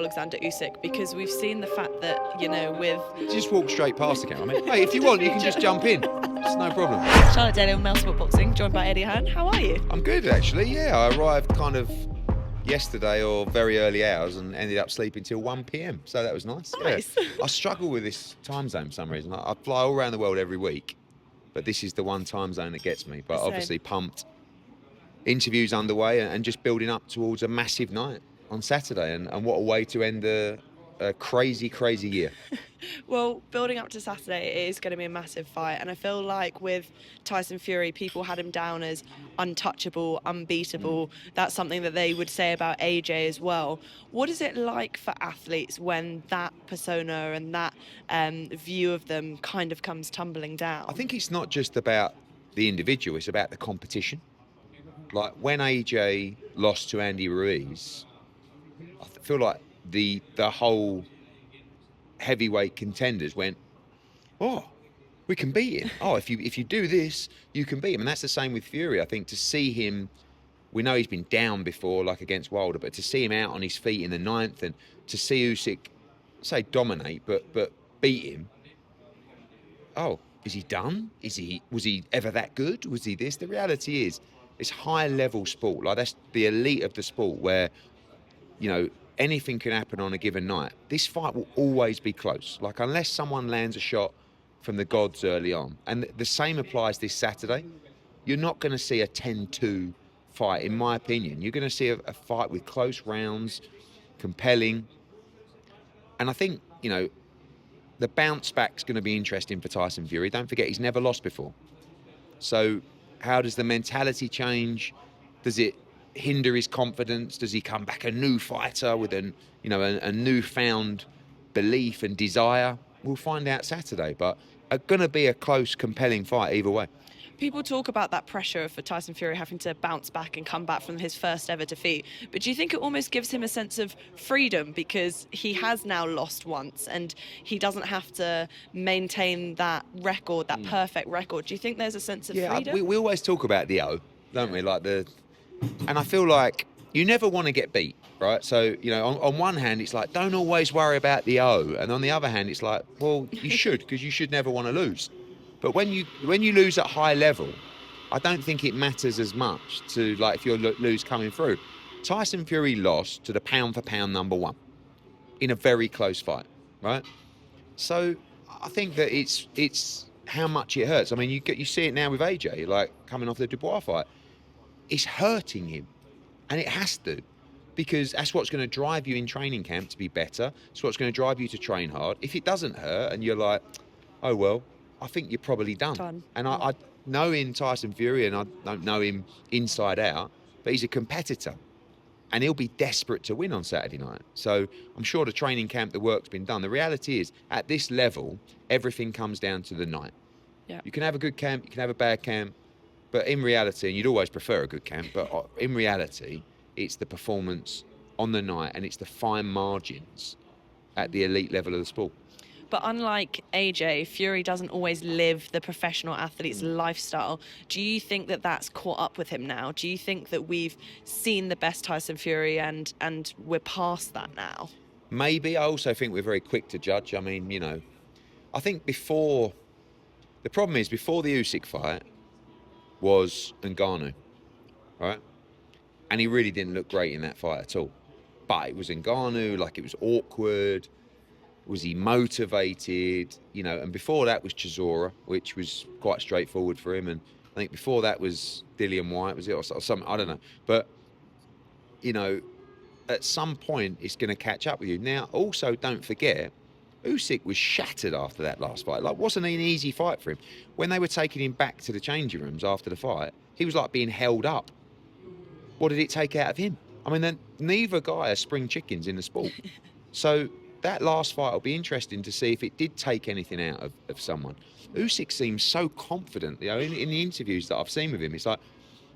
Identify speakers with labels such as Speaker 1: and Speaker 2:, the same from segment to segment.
Speaker 1: Alexander Usyk, because we've seen the fact that, you know, with...
Speaker 2: Just walk straight past the camera. I mean, hey, if you want, you can just jump in. It's no problem.
Speaker 1: Charlotte Daly on Male Sport Boxing, joined by Eddie Hearn. How are you?
Speaker 2: I'm good, actually. Yeah, I arrived kind of yesterday or very early hours and ended up sleeping till 1 p.m. So that was nice.
Speaker 1: Nice.
Speaker 2: Yeah. I struggle with this time zone for some reason. I fly all around the world every week, but this is the one time zone that gets me. But
Speaker 1: Same.
Speaker 2: obviously pumped. Interviews underway and just building up towards a massive night on Saturday. And what a way to end a crazy, crazy year.
Speaker 1: Well, building up to Saturday, it is going to be a massive fight. And I feel like with Tyson Fury, people had him down as untouchable, unbeatable. That's something that they would say about AJ as well. What is it like for athletes when that persona and that view of them kind of comes tumbling down?
Speaker 2: I think it's not just about the individual, it's about the competition. Like when AJ lost to Andy Ruiz, I feel like the whole heavyweight contenders went, oh, we can beat him. Oh, if you do this, you can beat him. And that's the same with Fury. I think to see him, we know he's been down before, like against Wilder, but to see him out on his feet in the 9th and to see Usyk, say dominate, but beat him. Oh, is he done? Was he ever that good? Was he this? The reality is, it's high-level sport. Like, that's the elite of the sport where, you know, anything can happen on a given night. This fight will always be close. Like, unless someone lands a shot from the gods early on. And the same applies this Saturday. You're not going to see a 10-2 fight, in my opinion. You're going to see a fight with close rounds, compelling. And I think, you know, the bounce back's going to be interesting for Tyson Fury. Don't forget, he's never lost before. So how does the mentality change? Does it hinder his confidence? Does he come back a new fighter with a newfound belief and desire? We'll find out Saturday, but going to be a close, compelling fight either way.
Speaker 1: People talk about that pressure for Tyson Fury having to bounce back and come back from his first ever defeat. But do you think it almost gives him a sense of freedom because he has now lost once and he doesn't have to maintain that record, that perfect record? Do you think there's a sense of freedom?
Speaker 2: We always talk about the O, don't we? And I feel like you never want to get beat, right? So, you know, on one hand, it's like, don't always worry about the O. And on the other hand, it's like, well, you should, because you should never want to lose. But when you lose at high level, I don't think it matters as much to, like, if you lose coming through. Tyson Fury lost to the pound-for-pound number one in a very close fight, right? So I think that it's how much it hurts. I mean, you see it now with AJ, like, coming off the Dubois fight. It's hurting him, and it has to, because that's what's going to drive you in training camp to be better. It's what's going to drive you to train hard. If it doesn't hurt and you're like, oh, well, I think you're probably done. And I know in Tyson Fury, and I don't know him inside out, but he's a competitor. And he'll be desperate to win on Saturday night. So I'm sure the training camp, the work's been done. The reality is, at this level, everything comes down to the night.
Speaker 1: Yeah.
Speaker 2: You can have a good camp, you can have a bad camp, but in reality, and you'd always prefer a good camp, but in reality, it's the performance on the night and it's the fine margins at the elite level of the sport.
Speaker 1: But unlike AJ, Fury doesn't always live the professional athlete's lifestyle. Do you think that that's caught up with him now? Do you think that we've seen the best Tyson Fury and we're past that now?
Speaker 2: Maybe. I also think we're very quick to judge. I mean, you know, I think the problem is before the Usyk fight was Ngannou, right? And he really didn't look great in that fight at all. But it was Ngannou, like, it was awkward. Was he motivated? You know, and before that was Chisora, which was quite straightforward for him. And I think before that was Dillian White, was it? Or something, I don't know. But, you know, at some point, it's going to catch up with you. Now, also, don't forget, Usyk was shattered after that last fight. Like, wasn't an easy fight for him. When they were taking him back to the changing rooms after the fight, he was like being held up. What did it take out of him? I mean, then neither guy are spring chickens in the sport. So that last fight will be interesting to see if it did take anything out of someone. Usyk seems so confident, you know, in the interviews that I've seen with him. It's like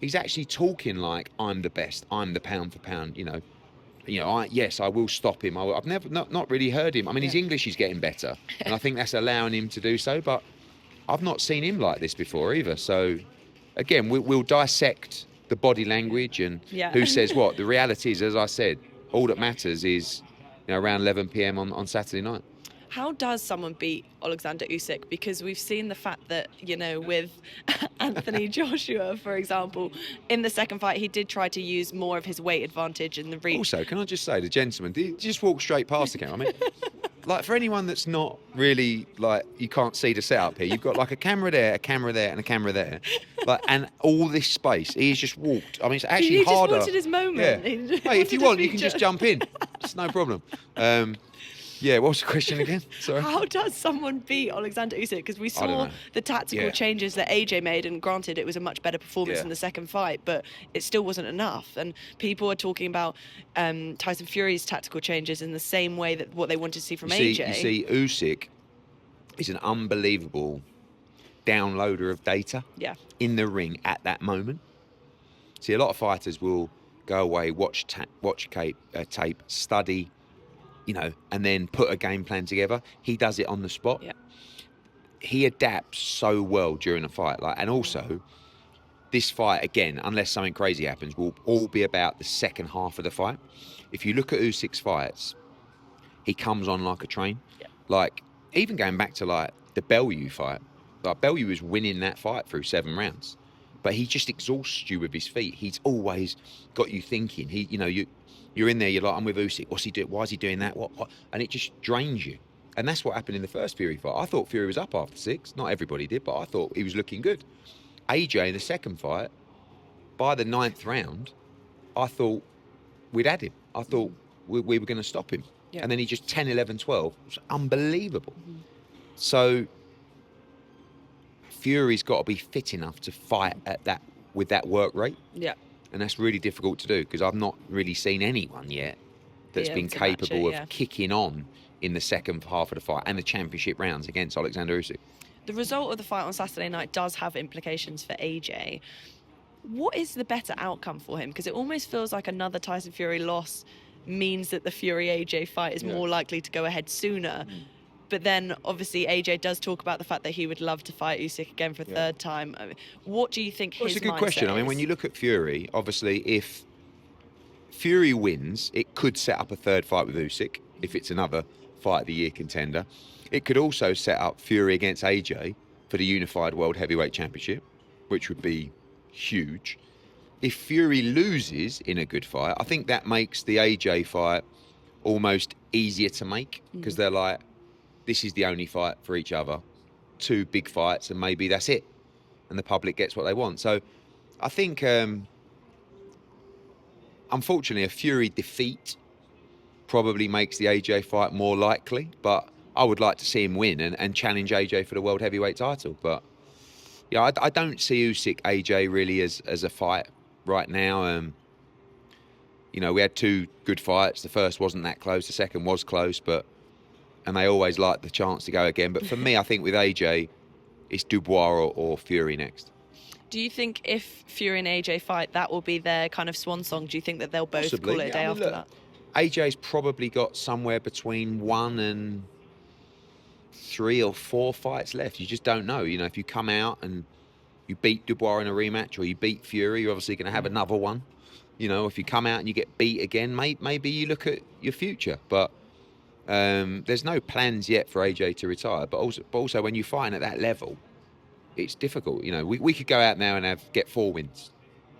Speaker 2: he's actually talking like, I'm the best, I'm the pound for pound, you know, yes, I will stop him. I've never not really heard him. I mean, his English is getting better, and I think that's allowing him to do so, but I've not seen him like this before either. So, again, we'll dissect the body language and who says what. The reality is, as I said, all that matters is around 11 p.m. on Saturday night.
Speaker 1: How does someone beat Alexander Usyk? Because we've seen the fact that, with Anthony Joshua, for example, in the second fight, he did try to use more of his weight advantage in the reach.
Speaker 2: Also, can I just say, the gentleman, did he just walk straight past the camera? I mean, like, for anyone that's not really, like, you can't see the setup here, you've got like a camera there, and a camera there, like, and all this space. He's just walked. I mean, it's actually
Speaker 1: he
Speaker 2: harder.
Speaker 1: Just wanted his moment.
Speaker 2: Yeah. Hey, if you want, you can just jump in. It's no problem. Yeah, what was the question again? Sorry.
Speaker 1: How does someone beat Alexander Usyk? Because we saw the tactical changes that AJ made, and granted, it was a much better performance in the second fight, but it still wasn't enough. And people are talking about Tyson Fury's tactical changes in the same way that what they wanted to see from AJ.
Speaker 2: You see, Usyk is an unbelievable downloader of data in the ring at that moment. See, a lot of fighters will go away, watch tape, study, and then put a game plan together. He does it on the spot.
Speaker 1: Yeah.
Speaker 2: He adapts so well during a fight. And also, this fight, again, unless something crazy happens, will all be about the second half of the fight. If you look at Usyk's fights, he comes on like a train.
Speaker 1: Yeah.
Speaker 2: Like, even going back to, like, the Bellew fight. Like, Bellew was winning that fight through 7 rounds. But he just exhausts you with his feet. He's always got you thinking. You're in there, you're like, I'm with Usyk. What's he doing? Why is he doing that? What? And it just drains you. And that's what happened in the first Fury fight. I thought Fury was up after 6. Not everybody did, but I thought he was looking good. AJ in the second fight, by the 9th round, I thought we'd had him. I thought we were going to stop him. Yeah. And then he just 10, 11, 12. It was unbelievable. Mm-hmm. So Fury's got to be fit enough to fight with that work rate.
Speaker 1: Yeah.
Speaker 2: And that's really difficult to do because I've not really seen anyone yet that's been capable of kicking on in the second half of the fight and the championship rounds against Alexander Usyk.
Speaker 1: The result of the fight on Saturday night does have implications for AJ. What is the better outcome for him? Because it almost feels like another Tyson Fury loss means that the Fury-AJ fight is more likely to go ahead sooner. Mm. But then, obviously, AJ does talk about the fact that he would love to fight Usyk again for a third time. I mean, what do you think his mindset is?
Speaker 2: It's a good question. I mean, when you look at Fury, obviously, if Fury wins, it could set up a third fight with Usyk, if it's another Fight of the Year contender. It could also set up Fury against AJ for the Unified World Heavyweight Championship, which would be huge. If Fury loses in a good fight, I think that makes the AJ fight almost easier to make because they're like, this is the only fight for each other. 2 big fights and maybe that's it. And the public gets what they want. So I think, unfortunately, a Fury defeat probably makes the AJ fight more likely. But I would like to see him win and challenge AJ for the World Heavyweight title. But yeah, I don't see Usyk AJ really as a fight right now. We had 2 good fights. The first wasn't that close. The second was close, and they always like the chance to go again. But for me, I think with AJ, it's Dubois or Fury next.
Speaker 1: Do you think if Fury and AJ fight, that will be their kind of swan song? Do you think that they'll both call it a day after that?
Speaker 2: AJ's probably got somewhere between 1 and 3 or 4 fights left. You just don't know. If you come out and you beat Dubois in a rematch or you beat Fury, you're obviously going to have another one. If you come out and you get beat again, maybe you look at your future. But there's no plans yet for AJ to retire. But also when you're fighting at that level, it's difficult. We could go out now and get 4 wins.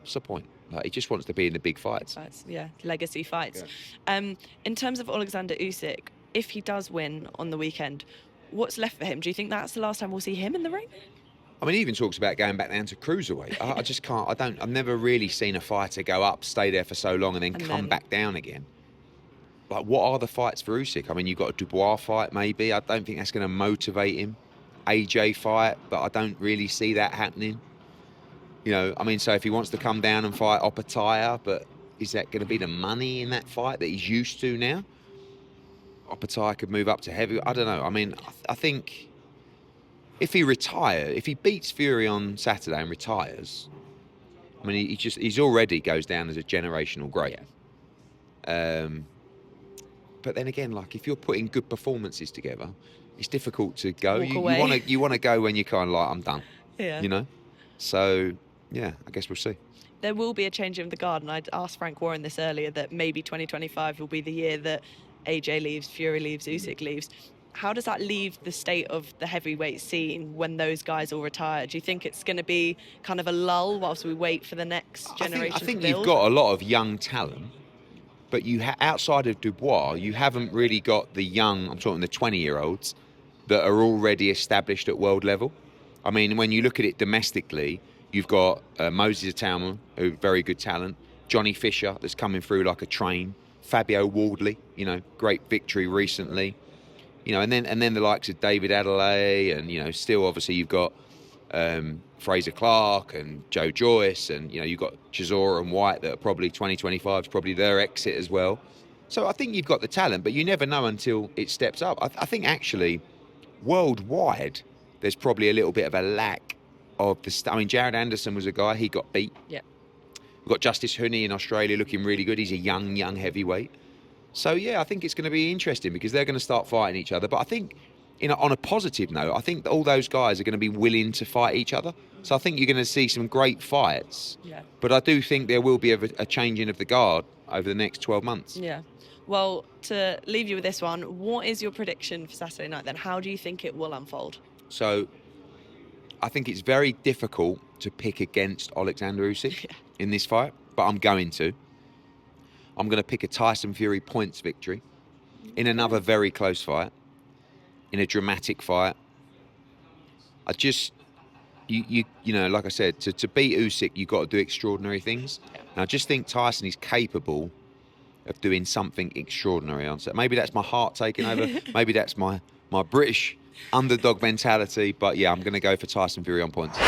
Speaker 2: What's the point? Like, he just wants to be in the big fights.
Speaker 1: Yeah, legacy fights. Yeah. In terms of Alexander Usyk, if he does win on the weekend, what's left for him? Do you think that's the last time we'll see him in the ring?
Speaker 2: I mean, he even talks about going back down to cruiserweight. I just can't. I've never really seen a fighter go up, stay there for so long, and then come back down again. Like, what are the fights for Usyk? I mean, you've got a Dubois fight, maybe. I don't think that's going to motivate him. AJ fight, but I don't really see that happening. So if he wants to come down and fight Opetaya, but is that going to be the money in that fight that he's used to now? Opetaya could move up to heavy. I don't know. I mean, I think if he beats Fury on Saturday and retires, I mean, he's already goes down as a generational great. Yeah. But then again, like, if you're putting good performances together, it's difficult to go. You want to go when you're kind of like, I'm done. Yeah. So yeah, I guess we'll see.
Speaker 1: There will be a change of the guard, and I'd asked Frank Warren this earlier that maybe 2025 will be the year that AJ leaves, Fury leaves, Usyk leaves. How does that leave the state of the heavyweight scene when those guys all retire? Do you think it's going to be kind of a lull whilst we wait for the next
Speaker 2: I
Speaker 1: generation
Speaker 2: think
Speaker 1: to
Speaker 2: you've
Speaker 1: build?
Speaker 2: got a lot of young talent, but outside of Dubois, you haven't really got the young. I'm talking the 20-year-olds that are already established at world level. I mean, when you look at it domestically, you've got Moses Atama, who very good talent. Johnny Fisher, that's coming through like a train. Fabio Wardley, great victory recently. And then the likes of David Adelaide, and still obviously you've got Fraser Clark and Joe Joyce, and you've got Chisora and White that are probably 2025 is probably their exit as well. So I think you've got the talent, but you never know until it steps up. I think actually worldwide there's probably a little bit of a lack of the. I mean, Jared Anderson was a guy, he got beat.
Speaker 1: Yeah.
Speaker 2: We've got Justice Huni in Australia looking really good. He's a young heavyweight. So yeah, I think it's going to be interesting because they're going to start fighting each other. But I think, on a positive note, I think that all those guys are going to be willing to fight each other. So I think you're going to see some great fights.
Speaker 1: Yeah.
Speaker 2: But I do think there will be a changing of the guard over the next 12 months.
Speaker 1: Yeah. Well, to leave you with this one, what is your prediction for Saturday night then? How do you think it will unfold?
Speaker 2: So I think it's very difficult to pick against Alexander Usyk in this fight, but I'm going to. I'm going to pick a Tyson Fury points victory in another very close fight, in a dramatic fight. I just, like I said, to beat Usyk, you've got to do extraordinary things. And I just think Tyson is capable of doing something extraordinary on set. Maybe that's my heart taking over. Maybe that's my British underdog mentality. But yeah, I'm going to go for Tyson Fury on points.